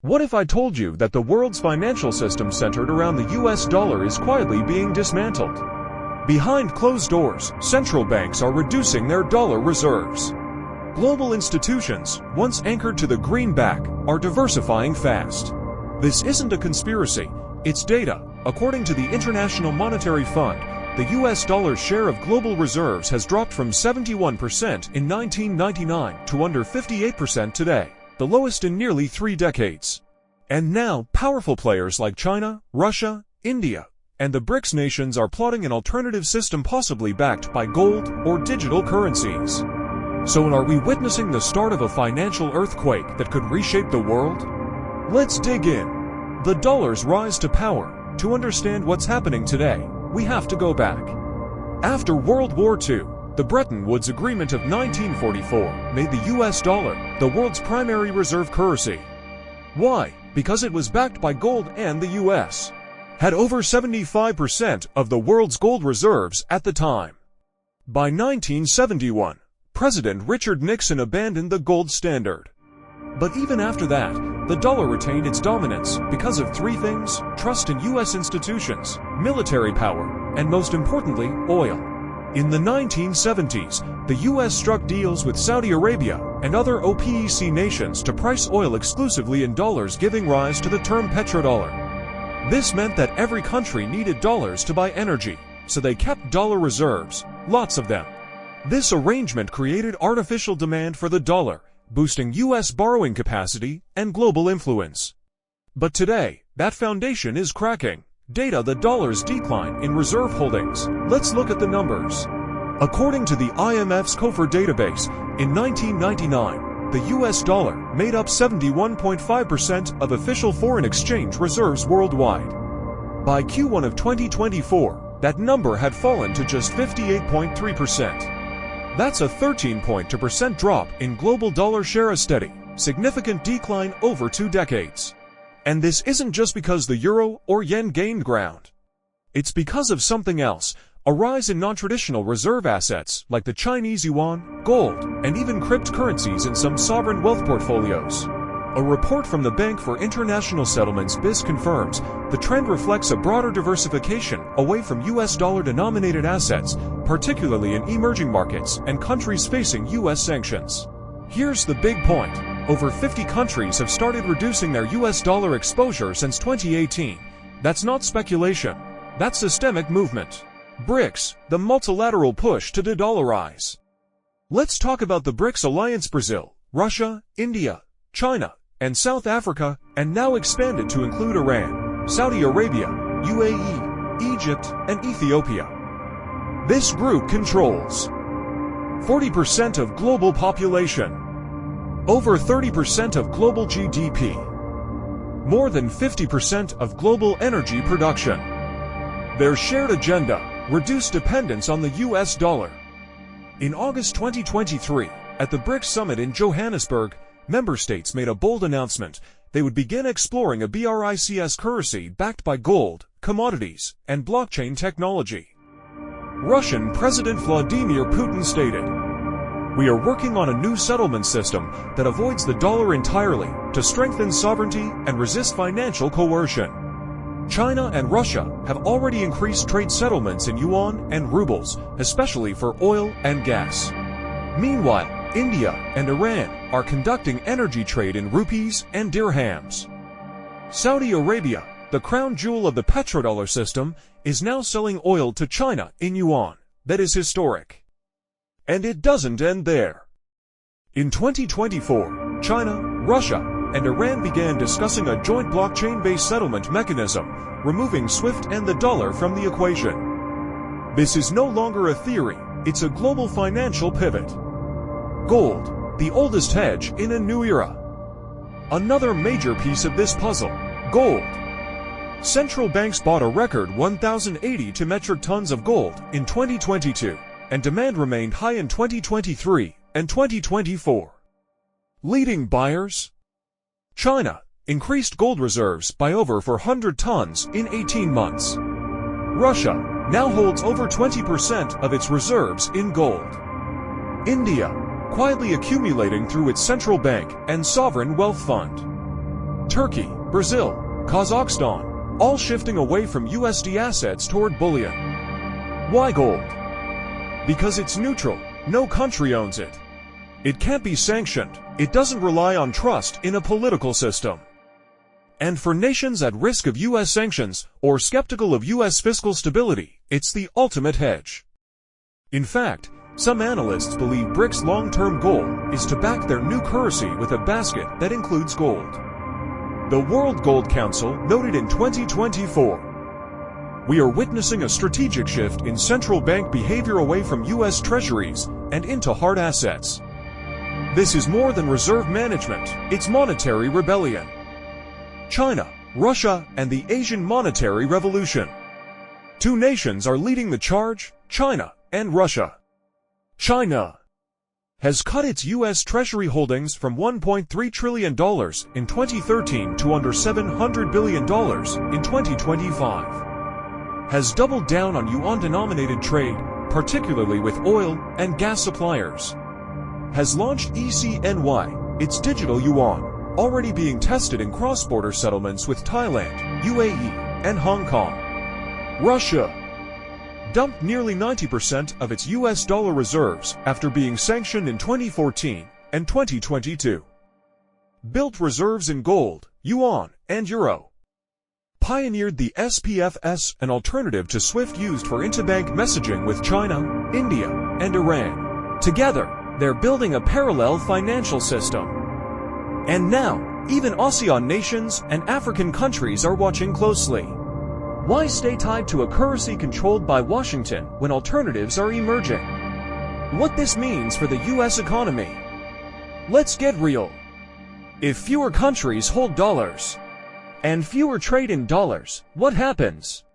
What if I told you that the world's financial system centered around the US dollar is quietly being dismantled? Behind closed doors, central banks are reducing their dollar reserves. Global institutions, once anchored to the greenback, are diversifying fast. This isn't a conspiracy, it's data. According to the International Monetary Fund, the US dollar's share of global reserves has dropped from 71% in 1999 to under 58% today, the lowest in nearly 3 decades. And now, powerful players like China, Russia, India, and the BRICS nations are plotting an alternative system possibly backed by gold or digital currencies. So are we witnessing the start of a financial earthquake that could reshape the world? Let's dig in. The dollar's rise to power. To understand what's happening today, we have to go back. After World War II, the Bretton Woods Agreement of 1944 made the US dollar the world's primary reserve currency. Why? Because it was backed by gold, and the US had over 75% of the world's gold reserves at the time. By 1971, President Richard Nixon abandoned the gold standard. But even after that, the dollar retained its dominance because of 3 things: trust in US institutions, military power, and most importantly, oil. In the 1970s, the US struck deals with Saudi Arabia and other OPEC nations to price oil exclusively in dollars, giving rise to the term petrodollar. This meant that every country needed dollars to buy energy, so they kept dollar reserves, lots of them. This arrangement created artificial demand for the dollar, boosting US borrowing capacity and global influence. But today, that foundation is cracking. Data: the dollar's decline in reserve holdings. Let's look at the numbers. According to the IMF's COFER database, in 1999, the US dollar made up 71.5% of official foreign exchange reserves worldwide. By Q1 of 2024, that number had fallen to just 58.3%. That's a 13.2% drop in global dollar share, a steady, significant decline over 2 decades. And this isn't just because the euro or yen gained ground. It's because of something else: a rise in non-traditional reserve assets like the Chinese yuan, gold, and even cryptocurrencies in some sovereign wealth portfolios. A report from the Bank for International Settlements (BIS) confirms the trend reflects a broader diversification away from US dollar-denominated assets, particularly in emerging markets and countries facing US sanctions. Here's the big point: over 50 countries have started reducing their US dollar exposure since 2018. That's not speculation. That's systemic movement. BRICS, the multilateral push to de-dollarize. Let's talk about the BRICS alliance: Brazil, Russia, India, China, and South Africa, and now expanded to include Iran, Saudi Arabia, UAE, Egypt, and Ethiopia. This group controls 40% of global population, over 30% of global GDP, more than 50% of global energy production. Their shared agenda: reduce dependence on the US dollar. In August 2023, at the BRICS summit in Johannesburg, member states made a bold announcement: they would begin exploring a BRICS currency backed by gold, commodities, and blockchain technology. Russian President Vladimir Putin stated, "We are working on a new settlement system that avoids the dollar entirely to strengthen sovereignty and resist financial coercion." China and Russia have already increased trade settlements in yuan and rubles, especially for oil and gas. Meanwhile, India and Iran are conducting energy trade in rupees and dirhams. Saudi Arabia, the crown jewel of the petrodollar system, is now selling oil to China in yuan. That is historic. And it doesn't end there. In 2024, China, Russia, and Iran began discussing a joint blockchain-based settlement mechanism, removing SWIFT and the dollar from the equation. This is no longer a theory, it's a global financial pivot. Gold, the oldest hedge in a new era. Another major piece of this puzzle: gold. Central banks bought a record 1,082 metric tons of gold in 2022, and demand remained high in 2023 and 2024. Leading buyers: China increased gold reserves by over 400 tons in 18 months. Russia now holds over 20% of its reserves in gold. India, quietly accumulating through its central bank and sovereign wealth fund. Turkey, Brazil, Kazakhstan, all shifting away from USD assets toward bullion. Why gold? Because it's neutral, no country owns it. It can't be sanctioned, it doesn't rely on trust in a political system. And for nations at risk of US sanctions or skeptical of US fiscal stability, it's the ultimate hedge. In fact, some analysts believe BRICS' long-term goal is to back their new currency with a basket that includes gold. The World Gold Council noted in 2024, "We are witnessing a strategic shift in central bank behavior away from US treasuries and into hard assets. This is more than reserve management, it's monetary rebellion." China, Russia, and the Asian monetary revolution. Two nations are leading the charge, China and Russia. China has cut its U.S. Treasury holdings from $1.3 trillion in 2013 to under $700 billion in 2025. Has doubled down on yuan-denominated trade, particularly with oil and gas suppliers. Has launched ECNY, its digital yuan, already being tested in cross-border settlements with Thailand, UAE, and Hong Kong. Russia dumped nearly 90% of its US dollar reserves after being sanctioned in 2014 and 2022. Built reserves in gold, yuan, and euro. Pioneered the SPFS, an alternative to SWIFT used for interbank messaging with China, India, and Iran. Together, they're building a parallel financial system. And now, even ASEAN nations and African countries are watching closely. Why stay tied to a currency controlled by Washington when alternatives are emerging? What this means for the US economy? Let's get real. If fewer countries hold dollars and fewer trade in dollars, what happens?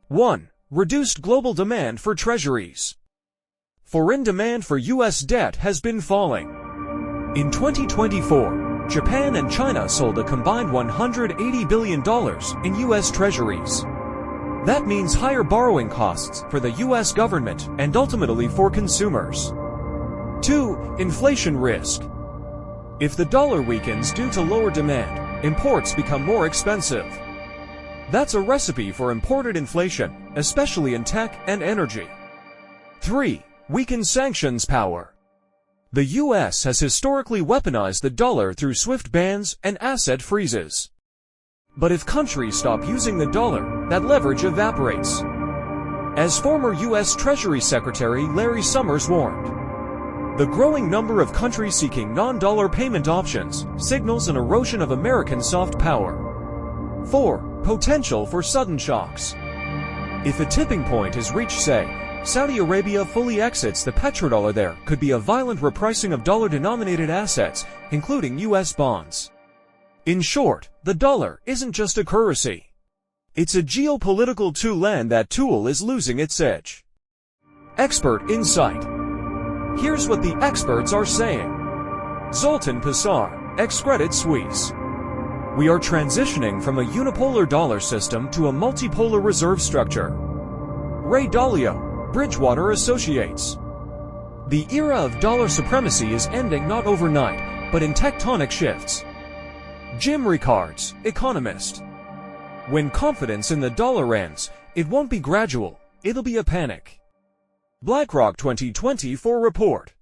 1. Reduced global demand for treasuries. Foreign demand for US debt has been falling. In 2024, Japan and China sold a combined $180 billion in US treasuries. That means higher borrowing costs for the US government and ultimately for consumers. 2. Inflation risk. If the dollar weakens due to lower demand, imports become more expensive. That's a recipe for imported inflation, especially in tech and energy. 3. Weakened sanctions power. The US has historically weaponized the dollar through SWIFT bans and asset freezes. But if countries stop using the dollar, that leverage evaporates. As former US Treasury Secretary Larry Summers warned, the growing number of countries seeking non-dollar payment options signals an erosion of American soft power. 4. Potential for sudden shocks. If a tipping point is reached, say, Saudi Arabia fully exits the petrodollar, there could be a violent repricing of dollar-denominated assets, including US bonds. In short, the dollar isn't just a currency. It's a geopolitical tool, and that tool is losing its edge. Expert insight. Here's what the experts are saying. Zoltan Pisar, ex-Credit Suisse. We are transitioning from a unipolar dollar system to a multipolar reserve structure. Ray Dalio, Bridgewater Associates. The era of dollar supremacy is ending not overnight, but in tectonic shifts. Jim Ricards, economist. When confidence in the dollar ends, it won't be gradual, it'll be a panic. BlackRock 2024 report.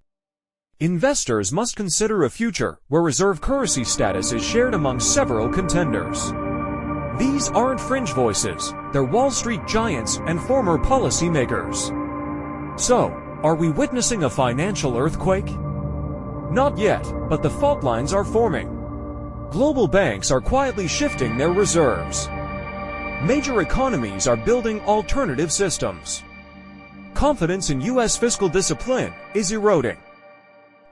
Investors must consider a future where reserve currency status is shared among several contenders. These aren't fringe voices, they're Wall Street giants and former policymakers. So, are we witnessing a financial earthquake? Not yet, but the fault lines are forming. Global banks are quietly shifting their reserves. Major economies are building alternative systems. Confidence in US fiscal discipline is eroding.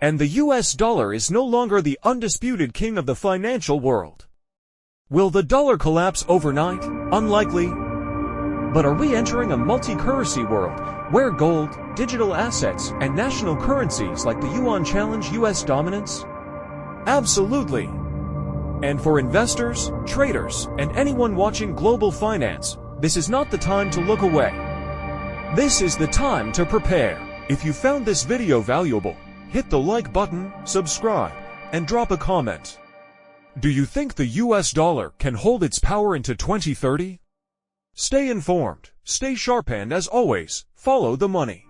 And the US dollar is no longer the undisputed king of the financial world. Will the dollar collapse overnight? Unlikely. But are we entering a multi-currency world where gold, digital assets, and national currencies like the yuan challenge US dominance? Absolutely. And for investors, traders, and anyone watching global finance, this is not the time to look away. This is the time to prepare. If you found this video valuable, hit the like button, subscribe, and drop a comment. Do you think the US dollar can hold its power into 2030? Stay informed, stay sharp, and as always, follow the money.